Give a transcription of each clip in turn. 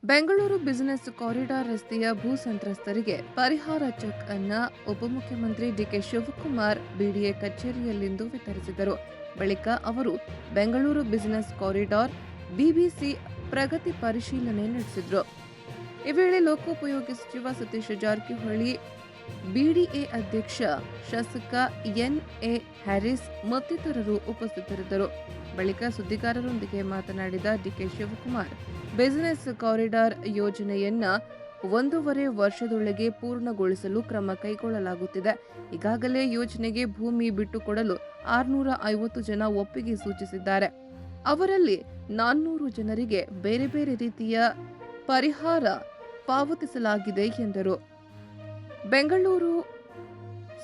Bengaluru business corridor ರಸ್ತೆಯ ಭೂ ಸಂತ್ರಸ್ತರಿಗೆ ಪರಿಹಾರ ಚೆಕ್ ಅನ್ನ ಉಪಮುಖ್ಯಮಂತ್ರಿ ಡಿಕೆ ಶಿವಕುಮಾರ್ ಬಿಡಿಎ ಕಚೇರಿಯಲ್ಲಿಂದು ವಿತರಿಸಿದರು. ಬಳಿಕ ಅವರು ಬೆಂಗಳೂರು ಬಿಸಿನೆಸ್ ಕಾರಿಡಾರ್ ಬಿಬಿಸಿ ಪ್ರಗತಿ ಪರಿಶೀಲನೆ ನಡೆಸಿದರು. ಈ ವೇಳೆ ಲೋಕೋಪಯೋಗಿ ಸಚಿವ ಸತೀಶ್ ಜಾರಕಿಹೊಳಿ, ಬಿಡಿಎ ಅಧ್ಯಕ್ಷ ಶಾಸಕ ಎನ್ಎ ಹ್ಯಾರಿಸ್ ಮತ್ತಿತರರು ಉಪಸ್ಥಿತರಿದ್ದರು. ಬಳಿಕ ಸುದ್ದಿಗಾರರೊಂದಿಗೆ ಮಾತನಾಡಿದ ಡಿಕೆ ಶಿವಕುಮಾರ್, ಬಿಸಿನೆಸ್ ಕಾರಿಡಾರ್ ಯೋಜನೆಯನ್ನ 1.5 ವರ್ಷದೊಳಗೆ ಪೂರ್ಣಗೊಳಿಸಲು ಕ್ರಮ ಕೈಗೊಳ್ಳಲಾಗುತ್ತಿದೆ. ಈಗಾಗಲೇ ಯೋಜನೆಗೆ ಭೂಮಿ ಬಿಟ್ಟುಕೊಡಲು 650 ಜನ ಒಪ್ಪಿಗೆ ಸೂಚಿಸಿದ್ದಾರೆ. ಅವರಲ್ಲಿ 400 ಜನರಿಗೆ ಬೇರೆ ಬೇರೆ ರೀತಿಯ ಪರಿಹಾರ ಪಾವತಿಸಲಾಗಿದೆ ಎಂದರು. ಬೆಂಗಳೂರು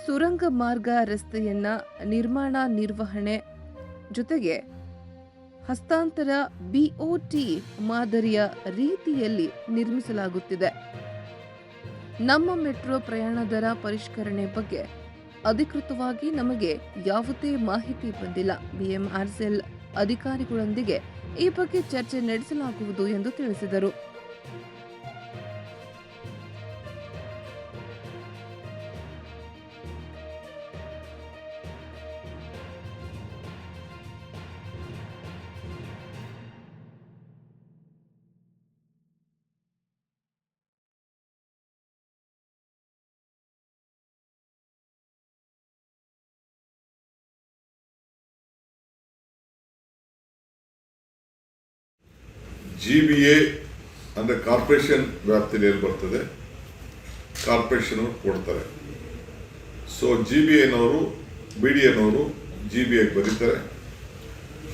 ಸುರಂಗ ಮಾರ್ಗ ರಸ್ತೆಯನ್ನ ನಿರ್ಮಾಣ ನಿರ್ವಹಣೆ ಜೊತೆಗೆ ಹಸ್ತಾಂತರ ಬಿಒಟಿ ಮಾದರಿಯ ರೀತಿಯಲ್ಲಿ ನಿರ್ಮಿಸಲಾಗುತ್ತಿದೆ. ನಮ್ಮ ಮೆಟ್ರೋ ಪ್ರಯಾಣ ದರ ಪರಿಷ್ಕರಣೆ ಬಗ್ಗೆ ಅಧಿಕೃತವಾಗಿ ನಮಗೆ ಯಾವುದೇ ಮಾಹಿತಿ ಬಂದಿಲ್ಲ. ಬಿಎಂಆರ್ಸಿಎಲ್ ಅಧಿಕಾರಿಗಳೊಂದಿಗೆ ಈ ಬಗ್ಗೆ ಚರ್ಚೆ ನಡೆಸಲಾಗುವುದು ಎಂದು ತಿಳಿಸಿದರು. ಜಿಬಿಎ ಅಂದರೆ ಕಾರ್ಪೊರೇಷನ್ ವ್ಯಾಪ್ತಿಯಲ್ಲಿ ಬರ್ತದೆ, ಕಾರ್ಪೊರೇಷನ್ ಕೊಡ್ತಾರೆ. ಸೊ ಜಿಬಿಎನವರು ಬಿಡಿಎನವರು ಜಿಬಿಎಗೆ ಬರೀತಾರೆ,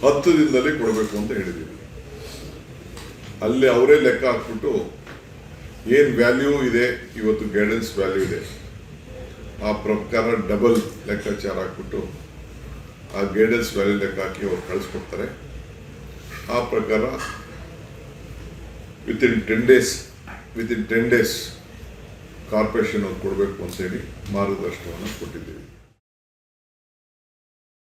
10 ದಿನದಲ್ಲಿ ಕೊಡಬೇಕು ಅಂತ ಹೇಳಿದ್ದೀವಿ. ಅಲ್ಲಿ ಅವರೇ ಲೆಕ್ಕ ಹಾಕ್ಬಿಟ್ಟು ಏನು ವ್ಯಾಲ್ಯೂ ಇದೆ, ಇವತ್ತು ಗೈಡೆನ್ಸ್ ವ್ಯಾಲ್ಯೂ ಇದೆ, ಆ ಪ್ರಕಾರ ಡಬಲ್ ಲೆಕ್ಕಾಚಾರ ಹಾಕ್ಬಿಟ್ಟು ಆ ಗೈಡೆನ್ಸ್ ವ್ಯಾಲ್ಯೂ ಲೆಕ್ಕ ಹಾಕಿ ಅವ್ರು ಕಳಿಸ್ಕೊಡ್ತಾರೆ. ಆ ಪ್ರಕಾರ ವಿತಿನ್ 10 ಡೇಸ್ ಕಾರ್ಪೊರೇಷನ್ ಅವ್ರು ಕೊಡಬೇಕು ಅಂತೇಳಿ ಮಾರ್ಗದರ್ಶನವನ್ನು ಕೊಟ್ಟಿದ್ದೀವಿ.